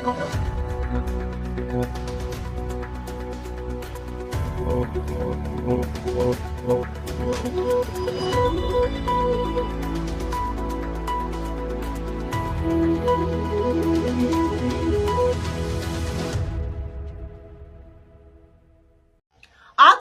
आज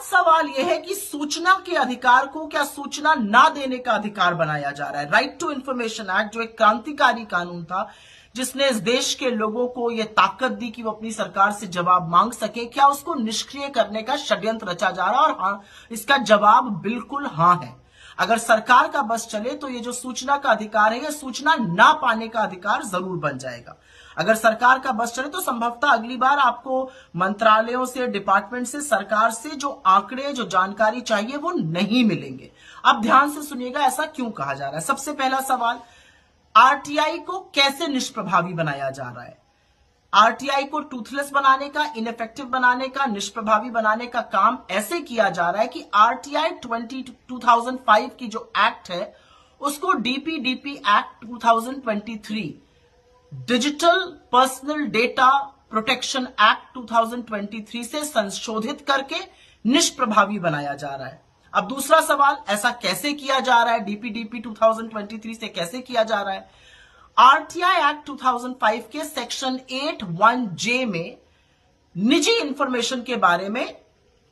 सवाल यह है कि सूचना के अधिकार को क्या सूचना ना देने का अधिकार बनाया जा रहा है। राइट टू इंफॉर्मेशन एक्ट जो एक क्रांतिकारी कानून था जिसने इस देश के लोगों को यह ताकत दी कि वो अपनी सरकार से जवाब मांग सके, क्या उसको निष्क्रिय करने का षड्यंत्र रचा जा रहा है? और हाँ, इसका जवाब बिल्कुल हाँ है। अगर सरकार का बस चले तो ये जो सूचना का अधिकार है, यह सूचना ना पाने का अधिकार जरूर बन जाएगा। अगर सरकार का बस चले तो संभवतः अगली बार आपको मंत्रालयों से, डिपार्टमेंट से, सरकार से जो आंकड़े, जो जानकारी चाहिए वो नहीं मिलेंगे। अब ध्यान से सुनिएगा ऐसा क्यों कहा जा रहा है। सबसे पहला सवाल, आरटीआई को कैसे निष्प्रभावी बनाया जा रहा है? आरटीआई को टूथलेस बनाने का, इनइफेक्टिव बनाने का, निष्प्रभावी बनाने का काम ऐसे किया जा रहा है कि आरटीआई 2005 की जो एक्ट है उसको DPDP act 2023, digital personal data protection act 2023 से संशोधित करके निष्प्रभावी बनाया जा रहा है। अब दूसरा सवाल, ऐसा कैसे किया जा रहा है? डीपीडीपी 2023 से कैसे किया जा रहा है? आरटीआई एक्ट 2005 के सेक्शन 8(1)(j) में निजी इंफॉर्मेशन के बारे में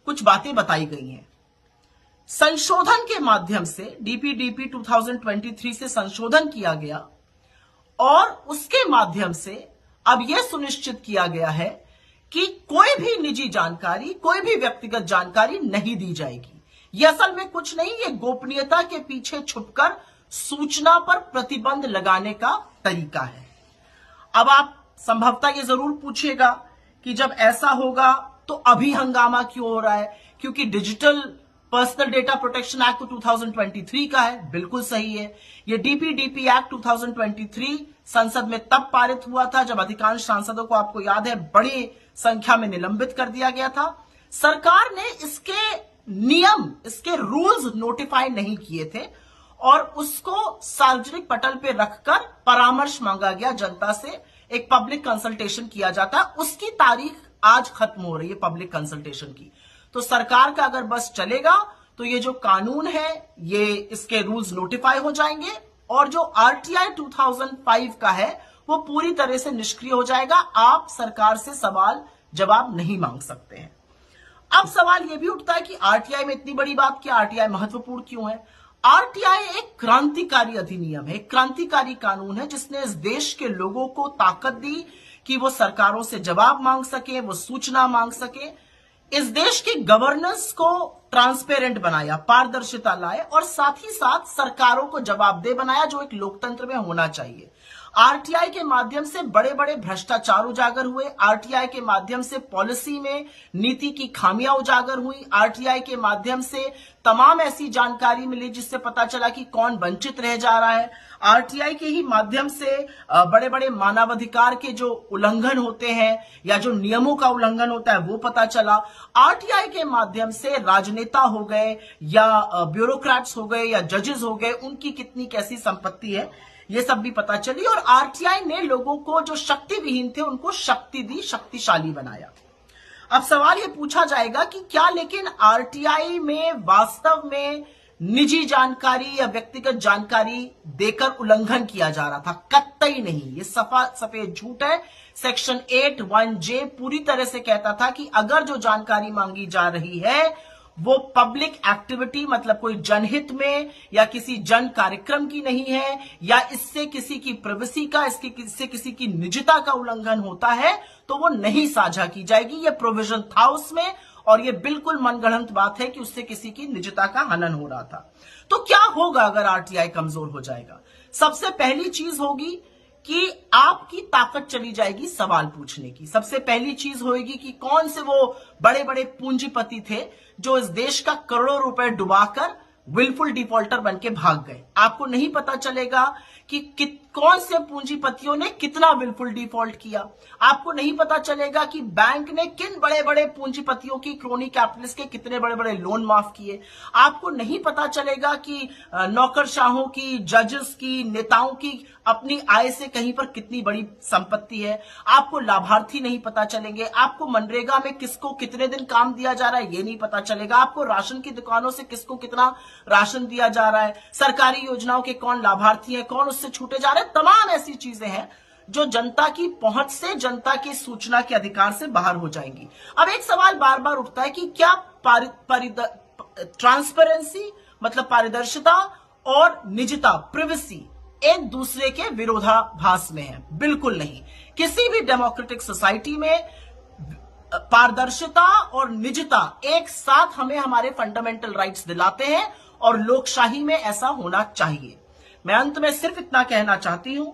कुछ बातें बताई गई हैं। संशोधन के माध्यम से डीपीडीपी 2023 से संशोधन किया गया और उसके माध्यम से अब यह सुनिश्चित किया गया है कि कोई भी निजी जानकारी, कोई भी व्यक्तिगत जानकारी नहीं दी जाएगी। यह असल में कुछ नहीं, ये गोपनीयता के पीछे छुपकर सूचना पर प्रतिबंध लगाने का तरीका है। अब आप संभवतः ये जरूर पूछिएगा कि जब ऐसा होगा तो अभी हंगामा क्यों हो रहा है? क्योंकि digital personal data protection act तो 2023 का है। बिल्कुल सही है। ये डीपीडीपी एक्ट 2023 संसद में तब पारित हुआ था जब अधिकांश सांसदों को, आपको याद है, बड़ी संख्या में निलंबित कर दिया गया था। सरकार ने इसके नियम, इसके रूल्स नोटिफाई नहीं किए थे और उसको सार्वजनिक पटल पे रखकर परामर्श मांगा गया जनता से। एक पब्लिक कंसल्टेशन किया जाता है, उसकी तारीख आज खत्म हो रही है पब्लिक कंसल्टेशन की। तो सरकार का अगर बस चलेगा तो ये जो कानून है, ये इसके रूल्स नोटिफाई हो जाएंगे और जो आरटीआई 2005 का है वो पूरी तरह से निष्क्रिय हो जाएगा। आप सरकार से सवाल जवाब नहीं मांग सकते हैं। अब सवाल यह भी उठता है कि आरटीआई में इतनी बड़ी बात क्या, आरटीआई महत्वपूर्ण क्यों है? आरटीआई एक क्रांतिकारी अधिनियम है, एक क्रांतिकारी कानून है जिसने इस देश के लोगों को ताकत दी कि वो सरकारों से जवाब मांग सके, वो सूचना मांग सके। इस देश की गवर्नेंस को ट्रांसपेरेंट बनाया, पारदर्शिता लाए और साथ ही साथ सरकारों को जवाबदेह बनाया, जो एक लोकतंत्र में होना चाहिए। आरटीआई के माध्यम से बड़े बड़े भ्रष्टाचार उजागर हुए। आरटीआई के माध्यम से पॉलिसी में नीति की खामियां उजागर हुई। आरटीआई के माध्यम से तमाम ऐसी जानकारी मिली जिससे पता चला कि कौन वंचित रह जा रहा है। आरटीआई के ही माध्यम से बड़े बड़े मानवाधिकार के जो उल्लंघन होते हैं या जो नियमों का उल्लंघन होता है वो पता चला। आरटीआई के माध्यम से राजनेता हो गए या ब्यूरोक्रेट्स हो गए या जजेस हो गए, उनकी कितनी कैसी संपत्ति है ये सब भी पता चली। और आरटीआई ने लोगों को जो शक्ति विहीन थे उनको शक्ति दी, शक्तिशाली बनाया। अब सवाल ये पूछा जाएगा कि क्या लेकिन आरटीआई में वास्तव में निजी जानकारी या व्यक्तिगत जानकारी देकर उल्लंघन किया जा रहा था? कतई नहीं, ये सफा सफेद झूठ है। सेक्शन 8(1)(j) पूरी तरह से कहता था कि अगर जो जानकारी मांगी जा रही है वो पब्लिक एक्टिविटी, मतलब कोई जनहित में या किसी जन कार्यक्रम की नहीं है या इससे किसी की प्राइवेसी का, इससे किसी की निजता का उल्लंघन होता है तो वो नहीं साझा की जाएगी। ये प्रोविजन था उसमें और ये बिल्कुल मनगढ़ंत बात है कि उससे किसी की निजता का हनन हो रहा था। तो क्या होगा अगर आरटीआई कमजोर हो जाएगा? सबसे पहली चीज होगी कि आपकी ताकत चली जाएगी सवाल पूछने की। सबसे पहली चीज होगी कि कौन से वो बड़े बड़े पूंजीपति थे जो इस देश का करोड़ों रुपए डुबाकर विलफुल डिफॉल्टर बनके भाग गए। आपको नहीं पता चलेगा कि कौन से पूंजीपतियों ने कितना विलफुल डिफॉल्ट किया। आपको नहीं पता चलेगा कि बैंक ने किन बड़े बड़े पूंजीपतियों की, क्रोनी कैपिटलिस्ट के कितने बड़े बड़े लोन माफ किए। आपको नहीं पता चलेगा कि नौकरशाहों की, जजेस की, नेताओं की अपनी आय से कहीं पर कितनी बड़ी संपत्ति है। आपको लाभार्थी नहीं पता चलेंगे। आपको मनरेगा में किसको कितने दिन काम दिया जा रहा है ये नहीं पता चलेगा। आपको राशन की दुकानों से किसको कितना राशन दिया जा रहा है, सरकारी योजनाओं के कौन लाभार्थी है, कौन उससे छूटे जा रहे हैं। तमाम ऐसी चीजें हैं जो जनता की पहुंच से, जनता की सूचना के अधिकार से बाहर हो जाएंगी। अब एक सवाल बार बार उठता है कि क्या ट्रांसपेरेंसी मतलब पारदर्शिता और निजता, प्रिवेसी एक दूसरे के विरोधाभास में है? बिल्कुल नहीं। किसी भी डेमोक्रेटिक सोसाइटी में पारदर्शिता और निजता एक साथ हमें हमारे फंडामेंटल राइट्स दिलाते हैं और लोकशाही में ऐसा होना चाहिए। मैं अंत में सिर्फ इतना कहना चाहती हूं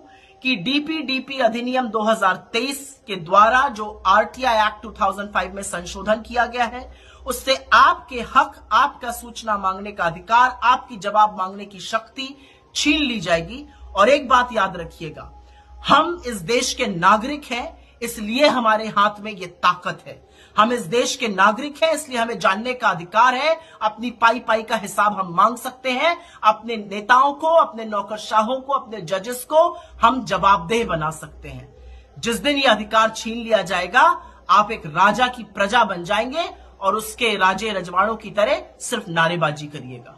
कि डीपीडीपी अधिनियम 2023 के द्वारा जो आरटीआई एक्ट 2005 में संशोधन किया गया है, उससे आपके हक, आपका सूचना मांगने का अधिकार, आपकी जवाब मांगने की शक्ति छीन ली जाएगी। और एक बात याद रखिएगा, हम इस देश के नागरिक हैं, इसलिए हमारे हाथ में ये ताकत है। हम इस देश के नागरिक हैं, इसलिए हमें जानने का अधिकार है। अपनी पाई पाई का हिसाब हम मांग सकते हैं। अपने नेताओं को, अपने नौकरशाहों को, अपने जजेस को हम जवाबदेह बना सकते हैं। जिस दिन ये अधिकार छीन लिया जाएगा, आप एक राजा की प्रजा बन जाएंगे और उसके राजे रजवाड़ों की तरह सिर्फ नारेबाजी करिएगा।